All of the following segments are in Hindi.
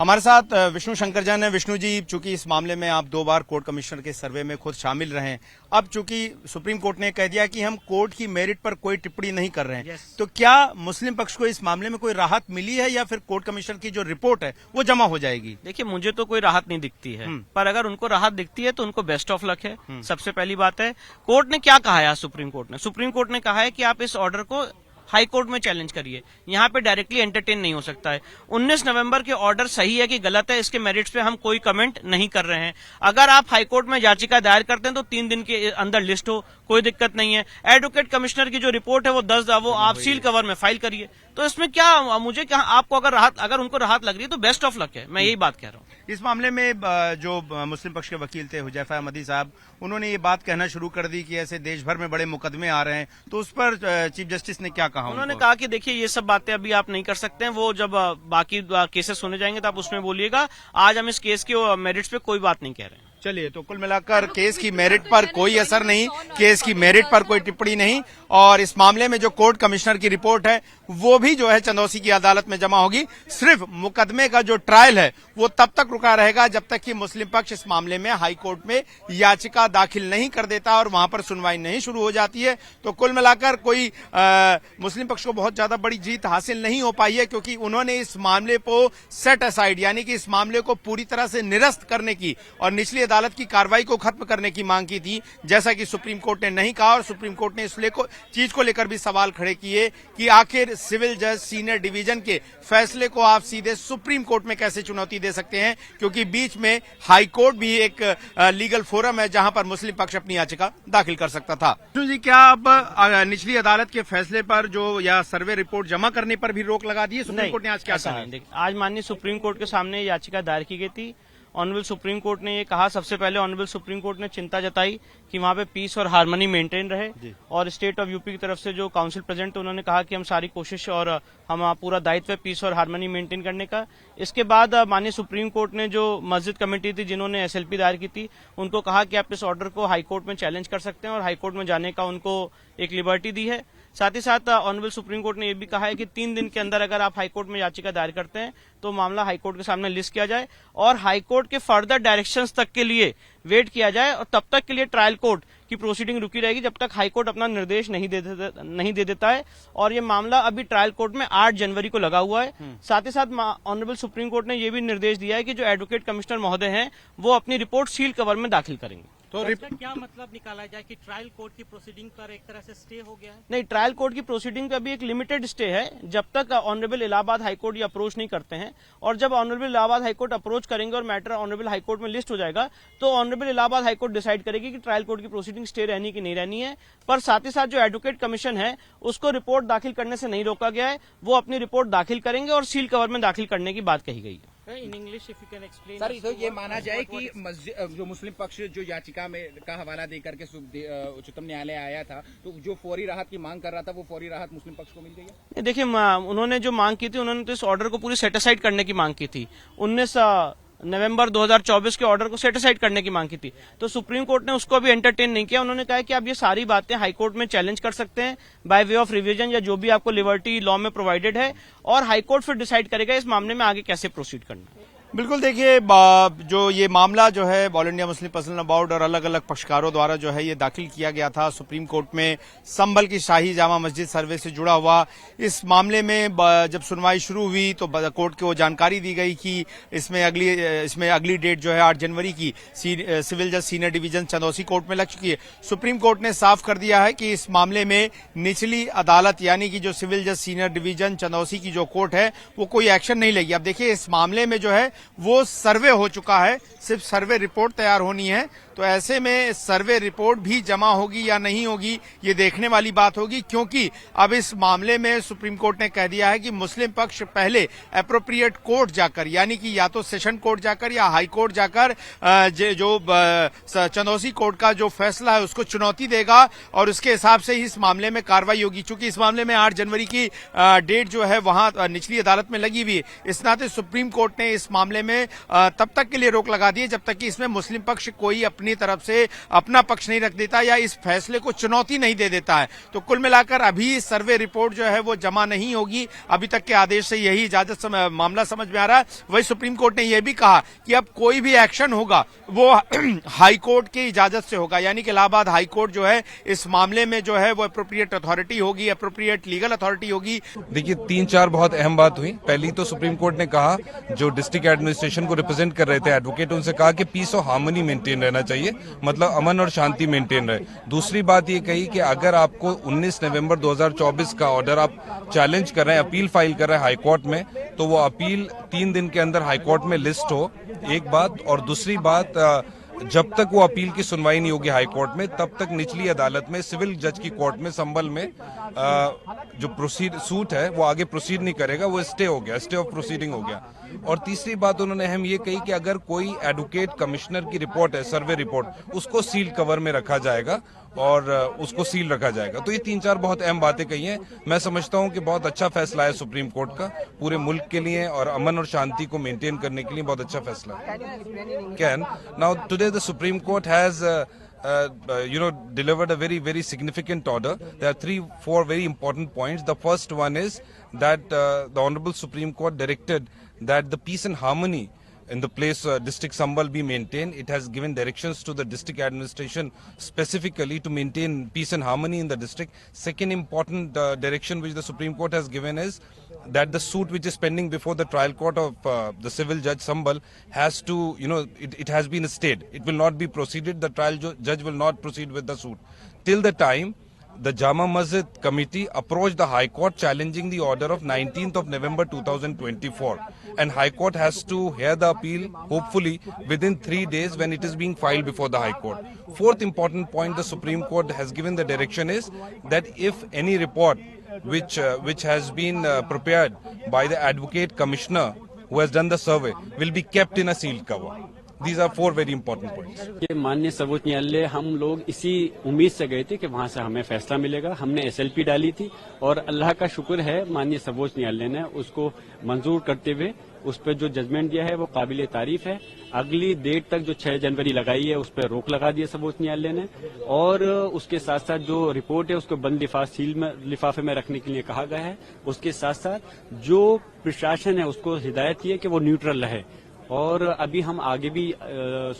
हमारे साथ विष्णु शंकर जैन है। विष्णु जी, चूंकि इस मामले में आप 2 बार कोर्ट कमिश्नर के सर्वे में खुद शामिल रहे हैं, अब चूंकि सुप्रीम कोर्ट ने कह दिया कि हम कोर्ट की मेरिट पर कोई टिप्पणी नहीं कर रहे हैं, तो क्या मुस्लिम पक्ष को इस मामले में कोई राहत मिली है या फिर कोर्ट कमिश्नर की जो रिपोर्ट है वो जमा हो जाएगी? देखिए, मुझे तो कोई राहत नहीं दिखती है, पर अगर उनको राहत दिखती है तो उनको बेस्ट ऑफ लक है। सबसे पहली बात है, कोर्ट ने क्या कहा है? सुप्रीम कोर्ट ने कहा है कि आप इस ऑर्डर को हाई कोर्ट में चैलेंज करिए, यहाँ पे डायरेक्टली एंटरटेन नहीं हो सकता है। 19 नवंबर के ऑर्डर सही है कि गलत है, इसके मेरिट्स पे हम कोई कमेंट नहीं कर रहे हैं। अगर आप हाई कोर्ट में याचिका दायर करते हैं तो 3 दिन के अंदर लिस्ट हो, कोई दिक्कत नहीं है। एडवोकेट कमिश्नर की जो रिपोर्ट है वो आप सील कवर में फाइल करिए। तो इसमें क्या, मुझे क्या, आपको अगर उनको राहत लग रही है तो बेस्ट ऑफ लक है, मैं यही बात कह रहा हूँ। इस मामले में जो मुस्लिम पक्ष के वकील थे हुजैफा अहमदी साहब, उन्होंने ये बात कहना शुरू कर दी कि ऐसे देश भर में बड़े मुकदमे आ रहे हैं, तो उस पर चीफ जस्टिस ने क्या कहा? उन्होंने कहा कि देखिए, ये सब बातें अभी आप नहीं कर सकते हैं, वो जब बाकी केसेस सुने जाएंगे तो आप उसमें बोलिएगा। आज हम इस केस के मेरिट्स पे कोई बात नहीं कह रहे हैं। चलिए, तो कुल मिलाकर केस की मेरिट पर कोई असर नहीं, केस की मेरिट पर कोई टिप्पणी नहीं, और इस मामले में जो कोर्ट कमिश्नर की रिपोर्ट है वो भी जो है चंदौसी की अदालत में जमा होगी। सिर्फ मुकदमे का जो ट्रायल है वो तब तक रुका रहेगा जब तक कि मुस्लिम पक्ष इस मामले में हाई कोर्ट में याचिका दाखिल नहीं कर देता और वहां पर सुनवाई नहीं शुरू हो जाती है। तो कुल मिलाकर कोई मुस्लिम पक्ष को बहुत ज्यादा बड़ी जीत हासिल नहीं हो पाई है, क्योंकि उन्होंने इस मामले को सेट असाइड, यानी कि इस मामले को पूरी तरह से निरस्त करने की और निचली अदालत की कार्रवाई को खत्म करने की मांग की थी, जैसा कि सुप्रीम कोर्ट ने नहीं कहा। और सुप्रीम कोर्ट ने इस चीज को लेकर भी सवाल खड़े किए कि आखिर सिविल जज सीनियर डिवीजन के फैसले को आप सीधे सुप्रीम कोर्ट में कैसे चुनौती दे सकते हैं, क्योंकि बीच में हाई कोर्ट भी एक लीगल फोरम है जहां पर मुस्लिम पक्ष अपनी याचिका दाखिल कर सकता था। जी, क्या अब निचली अदालत के फैसले पर जो या सर्वे रिपोर्ट जमा करने पर भी रोक लगा दी है? सुप्रीम कोर्ट ने आज क्या कहा? आज माननीय सुप्रीम कोर्ट के सामने याचिका दायर की गई थी। ऑनरेबल सुप्रीम कोर्ट ने ये कहा, सबसे पहले ऑनरेबल सुप्रीम कोर्ट ने चिंता जताई कि वहां पे पीस और हार्मनी मेंटेन रहे, और स्टेट ऑफ यूपी की तरफ से जो काउंसिल प्रेजेंट, उन्होंने कहा कि हम सारी कोशिश और हम पूरा दायित्व है पीस और हार्मनी मेंटेन करने का। इसके बाद माननीय सुप्रीम कोर्ट ने जो मस्जिद कमेटी थी जिन्होंने SLP दायर की थी, उनको कहा कि आप इस ऑर्डर को हाई कोर्ट में चैलेंज कर सकते हैं, और हाई कोर्ट में जाने का उनको एक लिबर्टी दी है। साथ ही साथ ऑनरेबल सुप्रीम कोर्ट ने यह भी कहा है कि 3 दिन के अंदर अगर आप हाईकोर्ट में याचिका दायर करते हैं तो मामला हाईकोर्ट के सामने लिस्ट किया जाए और हाईकोर्ट के फर्दर डायरेक्शंस तक के लिए वेट किया जाए, और तब तक के लिए ट्रायल कोर्ट की प्रोसीडिंग रुकी रहेगी जब तक हाईकोर्ट अपना निर्देश नहीं दे देता है। और ये मामला अभी ट्रायल कोर्ट में 8 जनवरी को लगा हुआ है। साथ ही साथ ऑनरेबल सुप्रीम कोर्ट ने यह भी निर्देश दिया है कि जो एडवोकेट कमिश्नर महोदय हैं वो अपनी रिपोर्ट सील कवर में दाखिल करेंगे। तो क्या मतलब निकाला जाए कि ट्रायल कोर्ट की प्रोसीडिंग पर एक तरह से स्टे हो गया है? नहीं, ट्रायल कोर्ट की प्रोसीडिंग पे अभी एक लिमिटेड स्टे है, जब तक ऑनरेबल इलाहाबाद हाईकोर्ट ये अप्रोच नहीं करते हैं। और जब ऑनरेबल इलाहाबाद हाईकोर्ट अप्रोच करेंगे और मैटर ऑनरेबल हाईकोर्ट में लिस्ट हो जाएगा तो ऑनरेबल इलाहाबाद हाईकोर्ट डिसाइड करेगी कि ट्रायल कोर्ट की प्रोसीडिंग स्टे रहनी कि नहीं रहनी है। पर साथ ही साथ जो एडवोकेट कमीशन है उसको रिपोर्ट दाखिल करने से नहीं रोका गया है, वो अपनी रिपोर्ट दाखिल करेंगे और सील कवर में दाखिल करने की बात कही गई है। In English if you can explain. Sir, तो ये माना जाए कि जो मुस्लिम पक्ष जो याचिका में का हवाला देकर के उच्चतम न्यायालय आया था, तो जो फौरी राहत की मांग कर रहा था वो फौरी राहत मुस्लिम पक्ष को मिल गई है? देखिए, उन्होंने जो मांग की थी, उन्होंने तो इस ऑर्डर को पूरी सेटिसाइड करने की मांग की थी। 19 नवंबर 2024 के ऑर्डर को सेटिसाइड करने की मांग की थी, तो सुप्रीम कोर्ट ने उसको भी एंटरटेन नहीं किया। उन्होंने कहा कि आप ये सारी बातें हाई कोर्ट में चैलेंज कर सकते हैं बाय वे ऑफ रिवीजन, या जो भी आपको लिबर्टी लॉ में प्रोवाइडेड है, और हाई कोर्ट फिर डिसाइड करेगा इस मामले में आगे कैसे प्रोसीड करना है। बिल्कुल, देखिए, जो ये मामला जो है all India Muslim personal law board और अलग अलग पक्षकारों द्वारा जो है ये दाखिल किया गया था सुप्रीम कोर्ट में संभल की शाही जामा मस्जिद सर्वे से जुड़ा हुआ। इस मामले में जब सुनवाई शुरू हुई तो कोर्ट को जानकारी दी गई कि इसमें अगली डेट जो है 8 जनवरी की सिविल जज सीनियर डिवीजन चंदौसी कोर्ट में लग चुकी है। सुप्रीम कोर्ट ने साफ कर दिया है कि इस मामले में निचली अदालत यानी कि जो सिविल जज सीनियर डिवीजन चंदौसी की जो कोर्ट है वो कोई एक्शन नहीं लेगी। अब देखिए, इस मामले में जो है वो सर्वे हो चुका है, सिर्फ सर्वे रिपोर्ट तैयार होनी है, तो ऐसे में सर्वे रिपोर्ट भी जमा होगी या नहीं होगी ये देखने वाली बात होगी, क्योंकि अब इस मामले में सुप्रीम कोर्ट ने कह दिया है कि मुस्लिम पक्ष पहले एप्रोप्रिएट कोर्ट जाकर, यानी कि या तो सेशन कोर्ट जाकर या हाई कोर्ट जाकर जो चंदौसी कोर्ट का जो फैसला है उसको चुनौती देगा और उसके हिसाब से ही इस मामले में कार्रवाई होगी। चूंकि इस मामले में 8 जनवरी की डेट जो है वहां निचली अदालत में लगी हुई है, इस नाते सुप्रीम कोर्ट ने इस मामले में तब तक के लिए रोक लगा दी है जब तक कि इसमें मुस्लिम पक्ष कोई अपनी अपनी तरफ से अपना पक्ष नहीं रख देता या इस फैसले को चुनौती नहीं दे देता है। तो कुल मिलाकर अभी सर्वे रिपोर्ट जो है वो जमा नहीं होगी, अभी तक के आदेश से यही इजाजत मामला समझ में आ रहा है। वही सुप्रीम कोर्ट ने यह भी कहा कि अब कोई भी एक्शन होगा वो हाई कोर्ट की इजाजत से होगा, यानी कि इलाहाबाद हाई कोर्ट जो है इस मामले में जो है वो अप्रोप्रिएट अथॉरिटी होगी, अप्रोप्रिएट लीगल अथॉरिटी होगी। देखिए 3-4 बहुत अहम बात हुई। पहली तो सुप्रीम कोर्ट ने कहा, जो डिस्ट्रिक्ट एडमिनिस्ट्रेशन को रिप्रेजेंट कर रहे थे एडवोकेट, उनसे कहा कि पीस और हार्मनी मेंटेन रहना चाहिए, मतलब अमन और शांति मेंटेन रहे। दूसरी बात ये कही कि अगर आपको 19 नवंबर 2024 का ऑर्डर आप चैलेंज कर रहे हैं, अपील फाइल कर रहे हैं हाई कोर्ट में, तो वो अपील 3 दिन के अंदर हाई कोर्ट में लिस्ट हो, एक बात। और दूसरी बात, जब तक वो अपील की सुनवाई नहीं होगी हाई कोर्ट में, तब तक निचली अदालत में, सिविल जज की कोर्ट में, संभल में जो सूट है वो आगे प्रोसीड नहीं करेगा, वो स्टे हो गया, स्टे ऑफ प्रोसीडिंग हो गया। और तीसरी बात उन्होंने अहम ये कही कि अगर कोई एडवोकेट कमिश्नर की रिपोर्ट है, सर्वे रिपोर्ट, उसको सील कवर में रखा जाएगा और उसको सील रखा जाएगा। तो ये 3-4 बहुत अहम बातें कही हैं। मैं समझता हूं कि बहुत अच्छा फैसला है सुप्रीम कोर्ट का, पूरे मुल्क के लिए और अमन और शांति को मेंटेन करने के लिए बहुत अच्छा फैसला है। Can now today the supreme court has delivered a very, very significant order. There are 3-4 very important points. The first one is that the Honorable Supreme Court directed that the peace and harmony in the place district Sambal be maintained. It has given directions to the district administration specifically to maintain peace and harmony in the district. Second important direction which the Supreme Court has given is that the suit which is pending before the trial court of the civil judge Sambal has to, it has been stayed. It will not be proceeded. The trial judge will not proceed with the suit till the time the Jama Masjid committee approached the High Court challenging the order of 19th of November 2024, and High Court has to hear the appeal hopefully within 3 days when it is being filed before the High Court. Fourth important point the Supreme Court has given the direction is that if any report which has been prepared by the Advocate Commissioner who has done the survey will be kept in a sealed cover. These are 4 very important points. ये माननीय सर्वोच्च न्यायालय, हम लोग इसी उम्मीद से गए थे कि वहां से हमें फैसला मिलेगा। हमने SLP डाली थी और अल्लाह का शुक्र है माननीय सर्वोच्च न्यायालय ने उसको मंजूर करते हुए उस पर जो जजमेंट दिया है वो काबिले तारीफ है। अगली डेट तक जो 6 जनवरी लगाई है उस पर रोक लगा दी है सर्वोच्च न्यायालय ने, और उसके साथ साथ जो रिपोर्ट है उसको बंद लिफाफे में रखने के लिए कहा गया है। उसके साथ साथ जो प्रशासन है उसको हिदायत की है कि वो न्यूट्रल रहे। और अभी हम आगे भी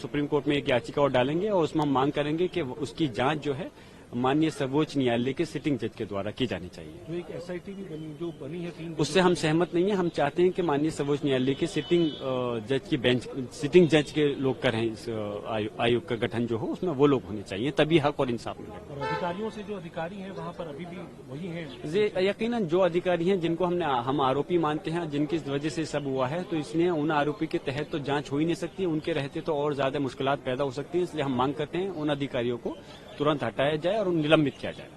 सुप्रीम कोर्ट में एक याचिका और डालेंगे और उसमें हम मांग करेंगे कि उसकी जांच जो है माननीय सर्वोच्च न्यायालय के सिटिंग जज के द्वारा की जानी चाहिए। जो एक SIT भी बनी है 3 उससे हम सहमत नहीं है। हम चाहते हैं कि माननीय सर्वोच्च न्यायालय के सिटिंग जज की बेंच, सिटिंग जज के लोग करें इस आयोग का गठन जो हो, उसमें वो लोग होने चाहिए, तभी हक और इंसाफ मिलेगा। और अधिकारियों से जो अधिकारी हैं वहाँ पर अभी भी वही हैं। यकीनन जो अधिकारी हैं जिनको हम आरोपी मानते हैं, जिनकी वजह से सब हुआ है, तो इसलिए उन आरोपी के तहत तो जांच हो ही नहीं सकती। उनके रहते तो और ज्यादा मुश्किलात पैदा हो सकती है। इसलिए हम मांग करते हैं उन अधिकारियों को तुरंत हटाया जाए और निलंबित किया जाए।